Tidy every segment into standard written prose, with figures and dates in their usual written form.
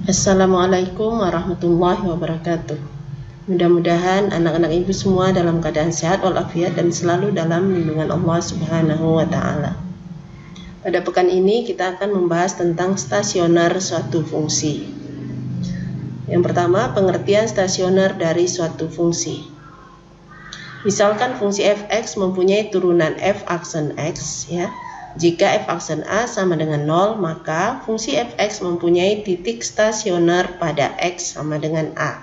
Assalamualaikum warahmatullahi wabarakatuh. Mudah-mudahan anak-anak ibu semua dalam keadaan sehat walafiat dan selalu dalam lindungan Allah Subhanahu wa Ta'ala. Pada pekan ini kita akan membahas tentang stasioner suatu fungsi. Yang pertama, pengertian stasioner dari suatu fungsi. Misalkan fungsi fx mempunyai turunan f aksen x, ya. Jika f aksen a sama dengan 0, maka fungsi fx mempunyai titik stasioner pada x sama dengan a.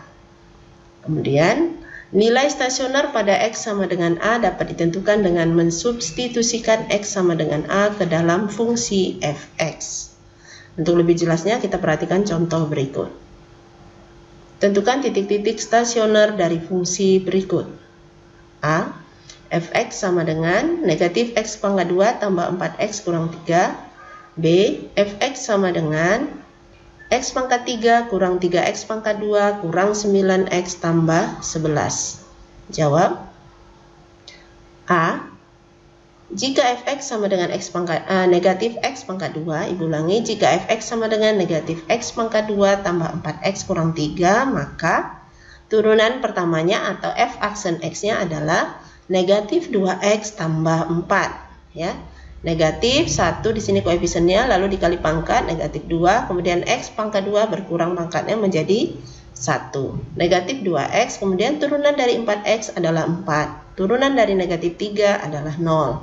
Kemudian, nilai stasioner pada x sama dengan a dapat ditentukan dengan mensubstitusikan x sama dengan a ke dalam fungsi fx. Untuk lebih jelasnya, kita perhatikan contoh berikut. Tentukan titik-titik stasioner dari fungsi berikut. A. Fx sama dengan negatif x pangkat 2 tambah 4x kurang 3. B. Fx sama dengan x pangkat 3 kurang 3x pangkat 2 kurang 9x tambah 11. Jawab. A. Jika fx sama dengan negatif x pangkat 2, ibu ulangi, jika fx sama dengan negatif x pangkat 2 tambah 4x kurang 3, maka turunan pertamanya atau f aksen x-nya adalah negatif 2x tambah 4, ya. Negatif 1 di sini koefisiennya, lalu dikali pangkat negatif 2, kemudian x pangkat 2 berkurang pangkatnya menjadi 1. Negatif 2x, kemudian turunan dari 4x adalah 4. Turunan dari negatif 3 adalah 0.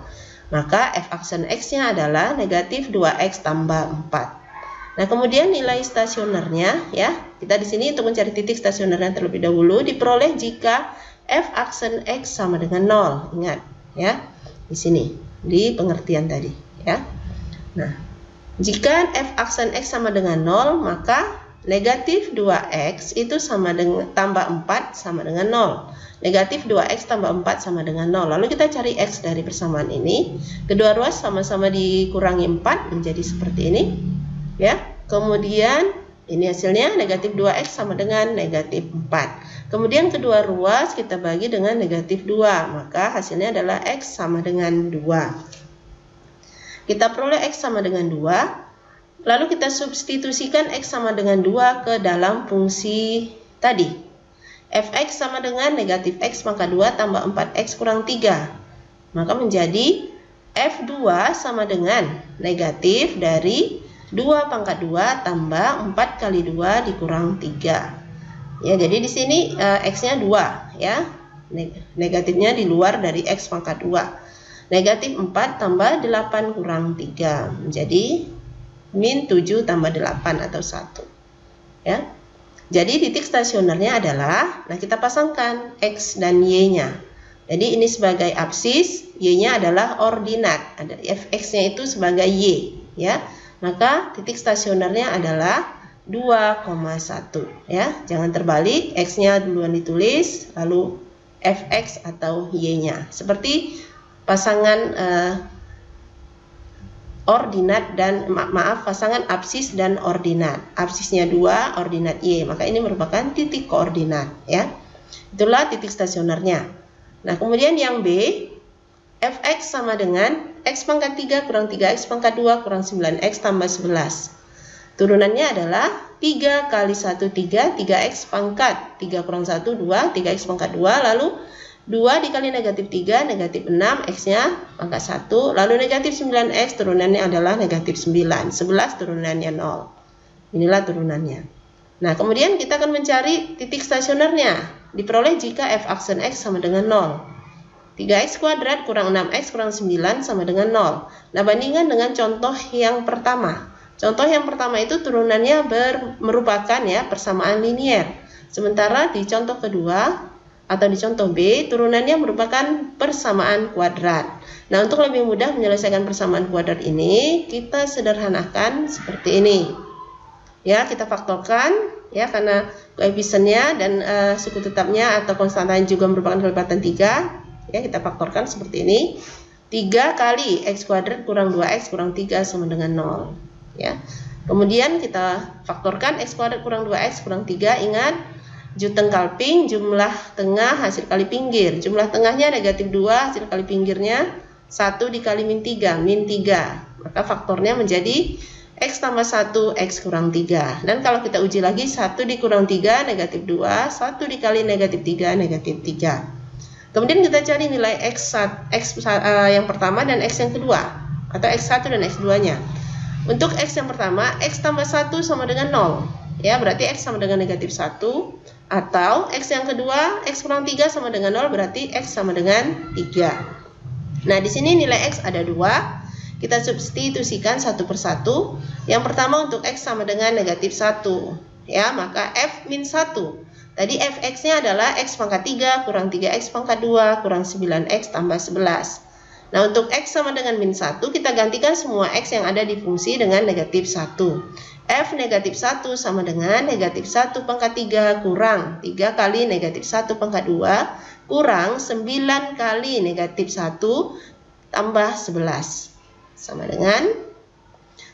Maka f aksen x-nya adalah negatif 2x tambah 4. Nah, kemudian nilai stasionernya, ya. Kita di sini untuk mencari titik stasionernya terlebih dahulu diperoleh jika f aksen x sama dengan 0. Ingat, ya. Di sini, di pengertian tadi, ya. Nah, jika f aksen x sama dengan 0, maka negatif 2x itu sama dengan tambah 4 sama dengan 0. Negatif 2x tambah 4 sama dengan 0. Lalu kita cari x dari persamaan ini. Kedua ruas sama-sama dikurangi 4 menjadi seperti ini, ya. Kemudian ini hasilnya negatif 2x sama dengan negatif 4. Kemudian kedua ruas kita bagi dengan negatif 2. Maka hasilnya adalah x sama dengan 2. Kita peroleh x sama dengan 2. Lalu kita substitusikan x sama dengan 2 ke dalam fungsi tadi. Fx sama dengan negatif x pangkat 2 tambah 4x kurang 3. Maka menjadi f2 sama dengan negatif dari 2 pangkat 2 tambah 4 kali 2 dikurang 3. Ya, jadi di sini x-nya 2, ya. Negatifnya di luar dari x pangkat 2. Negatif 4 tambah 8 kurang 3 menjadi min 7 tambah 8 atau 1. Ya. Jadi titik stasionernya adalah, nah kita pasangkan x dan y-nya. Jadi ini sebagai absis, y-nya adalah ordinat. Ada fx-nya itu sebagai y, ya. Maka titik stasionernya adalah 2,1, ya. Jangan terbalik, x-nya duluan ditulis, lalu fx atau y-nya. Seperti pasangan ordinat dan pasangan absis dan ordinat. Absisnya 2, ordinat y. Maka ini merupakan titik koordinat, ya. Itulah titik stasionernya. Nah, kemudian yang B, fx sama dengan x pangkat 3 kurang 3x pangkat 2 kurang 9x tambah 11. Turunannya adalah 3 kali 1, 3, 3x pangkat 3 kurang 1, 2, 3x pangkat 2, lalu 2 dikali negatif 3, negatif 6, x-nya pangkat 1, lalu negatif 9x, turunannya adalah negatif 9, 11 turunannya 0. Inilah turunannya. Nah, kemudian kita akan mencari titik stasionernya, diperoleh jika f aksen x sama dengan 0. 3x kuadrat kurang 6x kurang 9 sama dengan 0. Nah, bandingkan dengan contoh yang pertama. Contoh yang pertama itu turunannya merupakan, ya, persamaan linier. Sementara di contoh kedua atau di contoh B, turunannya merupakan persamaan kuadrat. Nah, untuk lebih mudah menyelesaikan persamaan kuadrat ini, kita sederhanakan seperti ini. Ya, kita faktorkan, ya, karena koefisiennya dan suku tetapnya atau konstantanya juga merupakan kelipatan 3. Ya, kita faktorkan seperti ini. 3 kali x kuadrat kurang 2x kurang 3 sama dengan 0. Ya. Kemudian kita faktorkan x kuadrat kurang 2x kurang 3. Ingat, juteng kalping, jumlah tengah hasil kali pinggir. Jumlah tengahnya negatif 2, hasil kali pinggirnya 1 dikali min 3, min 3. Maka faktornya menjadi X tambah 1, X kurang 3. Dan kalau kita uji lagi, 1 dikurang 3, negatif 2. 1 dikali negatif 3, negatif 3. Kemudian kita cari nilai X yang pertama dan X yang kedua. Atau X1 dan X2-nya. Untuk X yang pertama, X tambah 1 sama dengan 0. Ya, berarti X sama dengan negatif 1. Atau X yang kedua, X kurang 3 sama dengan 0, berarti X sama dengan 3. Nah, di sini nilai X ada 2. Kita substitusikan satu persatu. Yang pertama untuk X sama dengan negatif 1. Ya, maka F min 1. Tadi Fx-nya adalah X pangkat 3 kurang 3X pangkat 2 kurang 9X tambah 11. Nah, untuk X sama dengan min 1, kita gantikan semua X yang ada di fungsi dengan negatif 1. F negatif 1 sama dengan negatif 1 pangkat 3 kurang 3 kali negatif 1 pangkat 2 kurang 9 kali negatif 1 tambah 11. Sama dengan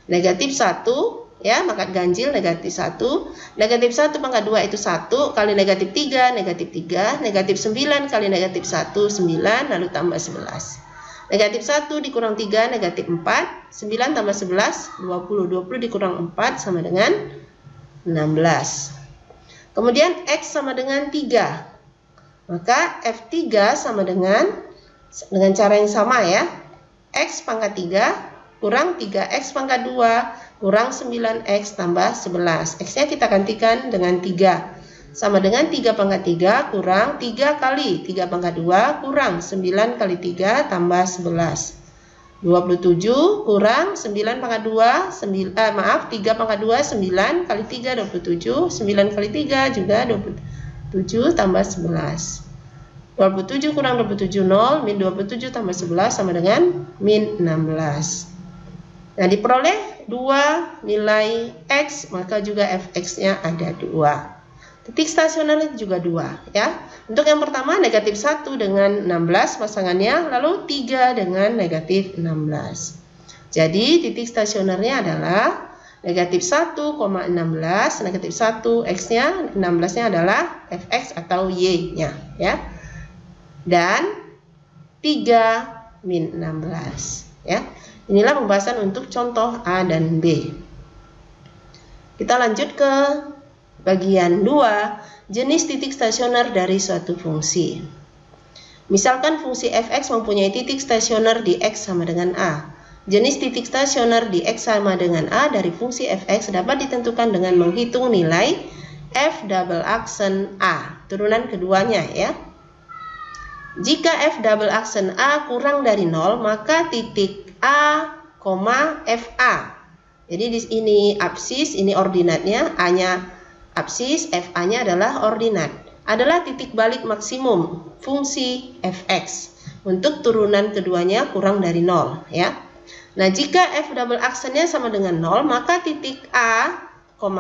negatif 1, ya, maka ganjil negatif 1. Negatif 1 pangkat 2 itu 1 kali negatif 3, negatif 3. Negatif 9 kali negatif 1, 9, lalu tambah 11. Negatif 1 dikurang 3, negatif 4. 9 tambah 11, 20. 20 dikurang 4 sama dengan 16. Kemudian X sama dengan 3. Maka F3 sama dengan cara yang sama, ya. X pangkat 3 kurang 3X pangkat 2 kurang 9X tambah 11. X-nya kita gantikan dengan 3. Sama dengan 3 pangkat 3 kurang 3 kali 3 pangkat 2 kurang 9 kali 3 tambah 11. 27 kurang 9 pangkat 2, 3 pangkat 2, 9 kali 3, 27. 9 kali 3 juga 27 tambah 11. 27 kurang 27, 0, min 27 tambah 11 sama dengan min 16. Nah, diperoleh 2 nilai X, maka juga Fx-nya ada 2. Titik stasionernya juga 2, ya. Untuk yang pertama negatif 1 dengan 16 pasangannya, lalu 3 dengan negatif 16. Jadi titik stasionernya adalah negatif 1,16, negatif 1, X-nya, 16-nya adalah Fx atau Y-nya, ya. Dan 3 min 16, ya. Inilah pembahasan untuk contoh A dan B. Kita lanjut ke bagian 2, jenis titik stasioner dari suatu fungsi. Misalkan fungsi Fx mempunyai titik stasioner di X sama dengan A. Jenis titik stasioner di X sama dengan A dari fungsi Fx dapat ditentukan dengan menghitung nilai F double aksen A, turunan keduanya, ya. Jika F double aksen A kurang dari 0, maka titik A, FA. Jadi di ini absis, ini ordinatnya, A-nya absis, FA-nya adalah ordinat. Adalah titik balik maksimum fungsi Fx untuk turunan keduanya kurang dari 0, ya. Nah, jika F double aksennya sama dengan 0, maka titik A,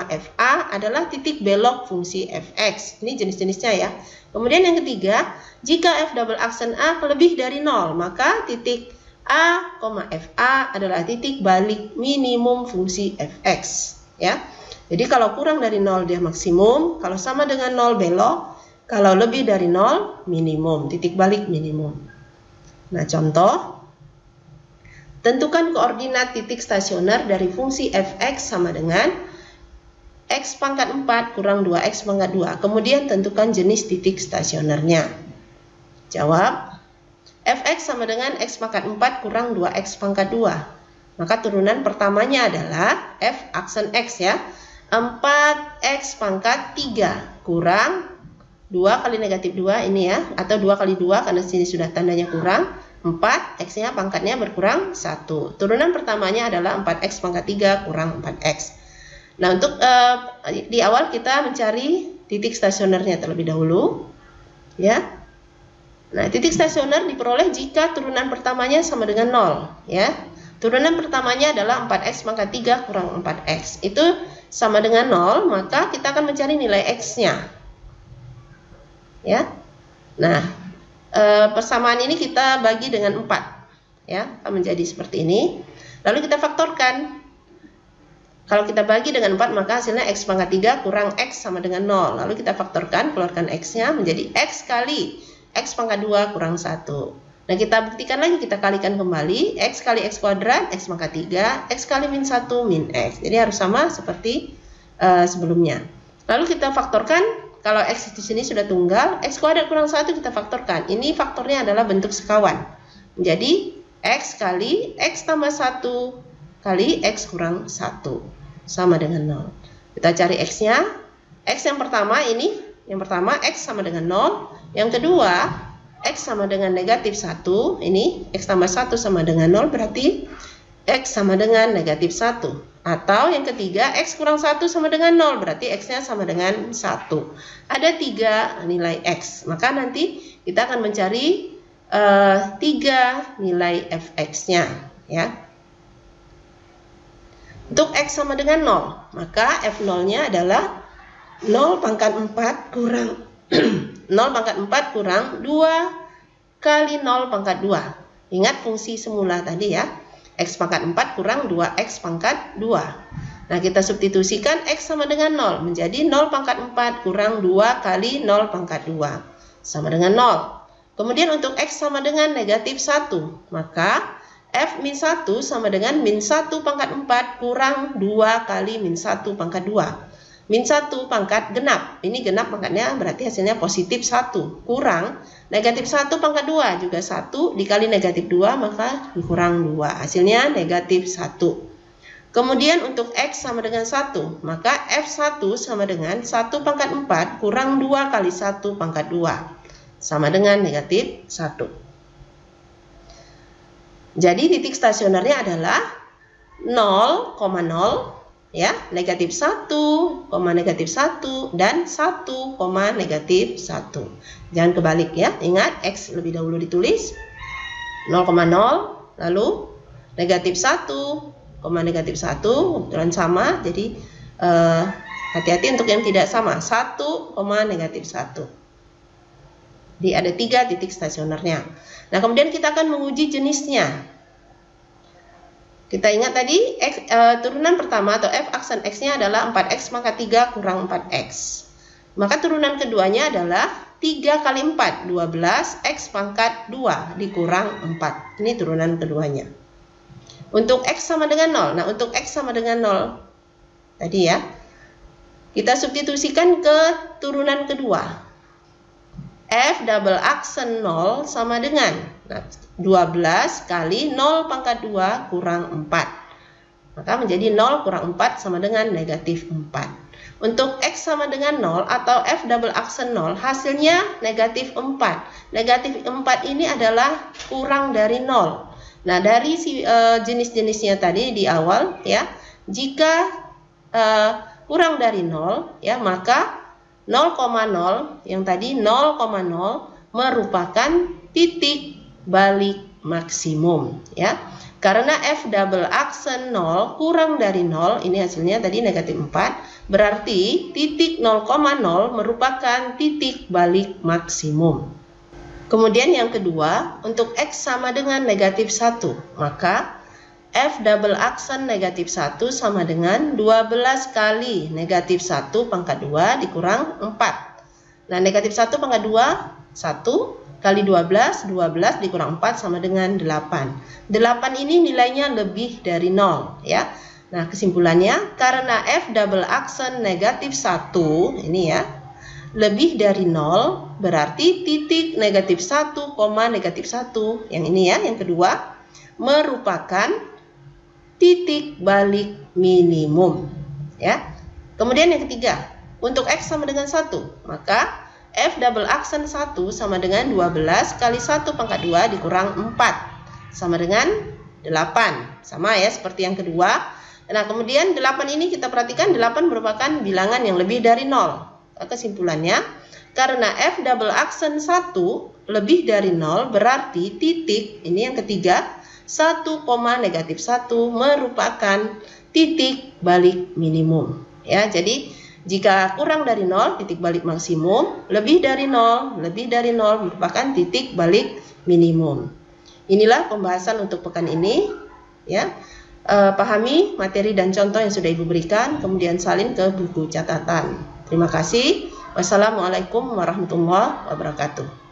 FA adalah titik belok fungsi Fx. Ini jenis-jenisnya, ya. Kemudian yang ketiga, jika F double aksen A lebih dari 0, maka titik A, FA adalah titik balik minimum fungsi Fx, ya. Jadi kalau kurang dari 0 dia maksimum, kalau sama dengan 0 belok, kalau lebih dari 0 minimum, titik balik minimum. Nah, contoh, tentukan koordinat titik stasioner dari fungsi Fx sama dengan X pangkat 4 kurang 2X pangkat 2. Kemudian tentukan jenis titik stasionernya. Jawab, Fx sama dengan X pangkat 4 kurang 2X pangkat 2. Maka turunan pertamanya adalah F aksen X, ya. 4X pangkat 3 kurang 2 kali negatif 2 ini, ya. Atau 2 kali 2 karena sini sudah tandanya kurang. 4, X-nya pangkatnya berkurang 1. Turunan pertamanya adalah 4X pangkat 3 kurang 4X. Nah, untuk di awal kita mencari titik stasionernya terlebih dahulu, ya. Nah, titik stasioner diperoleh jika turunan pertamanya sama dengan 0, ya. Turunan pertamanya adalah 4X pangkat 3 kurang 4X. Itu sama dengan 0, maka kita akan mencari nilai X-nya. Ya. Nah, persamaan ini kita bagi dengan 4, ya, akan menjadi seperti ini. Lalu kita faktorkan. Kalau kita bagi dengan 4, maka hasilnya X pangkat 3 kurang X sama dengan 0. Lalu kita faktorkan, keluarkan X-nya menjadi X kali X pangkat 2 kurang 1. Nah, kita buktikan lagi, kita kalikan kembali. X kali X kuadrat, X pangkat 3, X kali min 1, min X. Jadi harus sama seperti sebelumnya. Lalu kita faktorkan, kalau X di sini sudah tunggal, X kuadrat kurang 1 kita faktorkan. Ini faktornya adalah bentuk sekawan. Jadi, X kali X tambah 1 kali X kurang 1 sama dengan 0. Kita cari X-nya. X yang pertama ini, yang pertama X sama dengan 0. Yang kedua, X sama dengan negatif 1, ini X tambah 1 sama dengan 0, berarti X sama dengan negatif 1. Atau yang ketiga, X kurang 1 sama dengan 0, berarti X-nya sama dengan 1. Ada 3 nilai X, maka nanti kita akan mencari 3 nilai fx-nya. Ya. Untuk X sama dengan 0, maka f0-nya adalah 0 pangkat 4 kurang 0 pangkat 4 kurang 2 kali 0 pangkat 2. Ingat fungsi semula tadi ya. X pangkat 4 kurang 2X pangkat 2. Nah, kita substitusikan X sama dengan 0. Menjadi 0 pangkat 4 kurang 2 kali 0 pangkat 2. Sama dengan 0. Kemudian untuk X sama dengan negatif 1. Maka F min 1 sama dengan min 1 pangkat 4 kurang 2 kali min 1 pangkat 2. Min 1 pangkat genap, ini genap pangkatnya berarti hasilnya positif 1, kurang negatif 1 pangkat 2, juga 1 dikali negatif 2 maka dikurang 2, hasilnya negatif 1. Kemudian untuk X sama dengan 1, maka F1 sama dengan 1 pangkat 4 kurang 2 kali 1 pangkat 2, sama dengan negatif 1. Jadi titik stasionernya adalah 0,0, ya, negatif 1, negatif 1, dan 1, negatif 1. Jangan kebalik ya, ingat X lebih dahulu ditulis 0,0, lalu negatif 1, negatif 1, kebetulan sama, jadi hati-hati untuk yang tidak sama, 1, negatif 1. Jadi ada 3 titik stasionernya. Nah, kemudian kita akan menguji jenisnya. Kita ingat tadi turunan pertama atau f aksen x-nya adalah 4x pangkat 3 kurang 4x. Maka turunan keduanya adalah 3 kali 4, 12x pangkat 2 dikurang 4. Ini turunan keduanya. Untuk x sama dengan 0. Nah, untuk x sama dengan 0 tadi ya, kita substitusikan ke turunan kedua. F double aksen 0 sama dengan 12 kali 0 pangkat 2 kurang 4. Maka menjadi 0 kurang 4 sama dengan negatif 4. Untuk X sama dengan 0 atau F double aksen 0, hasilnya negatif 4. Negatif 4 ini adalah kurang dari 0. Nah, dari jenis-jenisnya tadi di awal ya, jika kurang dari 0 ya, maka 0,0 yang tadi 0,0 merupakan titik balik maksimum ya. Karena F double aksen 0 kurang dari 0, ini hasilnya tadi negatif 4, berarti titik 0,0 merupakan titik balik maksimum. Kemudian yang kedua, untuk X sama dengan negatif 1, maka F double aksen negatif 1 sama dengan 12 kali negatif 1 pangkat 2 dikurang 4. Nah, negatif 1 pangkat 2, 1 kali 12, 12 dikurang 4 sama dengan 8. 8 ini nilainya lebih dari 0 ya. Nah, kesimpulannya karena F double aksen negatif 1 ini ya, lebih dari 0, berarti titik negatif 1, negatif 1 yang ini ya, yang kedua merupakan titik balik minimum ya. Kemudian yang ketiga, untuk X sama dengan 1, maka F double aksen 1 sama dengan 12 kali 1 pangkat 2 dikurang 4 sama dengan 8. Sama ya seperti yang kedua. Nah, kemudian 8 ini kita perhatikan, 8 merupakan bilangan yang lebih dari 0. Kesimpulannya, karena F double aksen 1 lebih dari 0, berarti titik, ini yang ketiga, 1, negatif 1 merupakan titik balik minimum ya. Jadi jika kurang dari 0 titik balik maksimum, lebih dari 0 merupakan titik balik minimum. Inilah pembahasan untuk pekan ini ya. Pahami materi dan contoh yang sudah Ibu berikan, kemudian salin ke buku catatan. Terima kasih. Wassalamualaikum warahmatullahi wabarakatuh.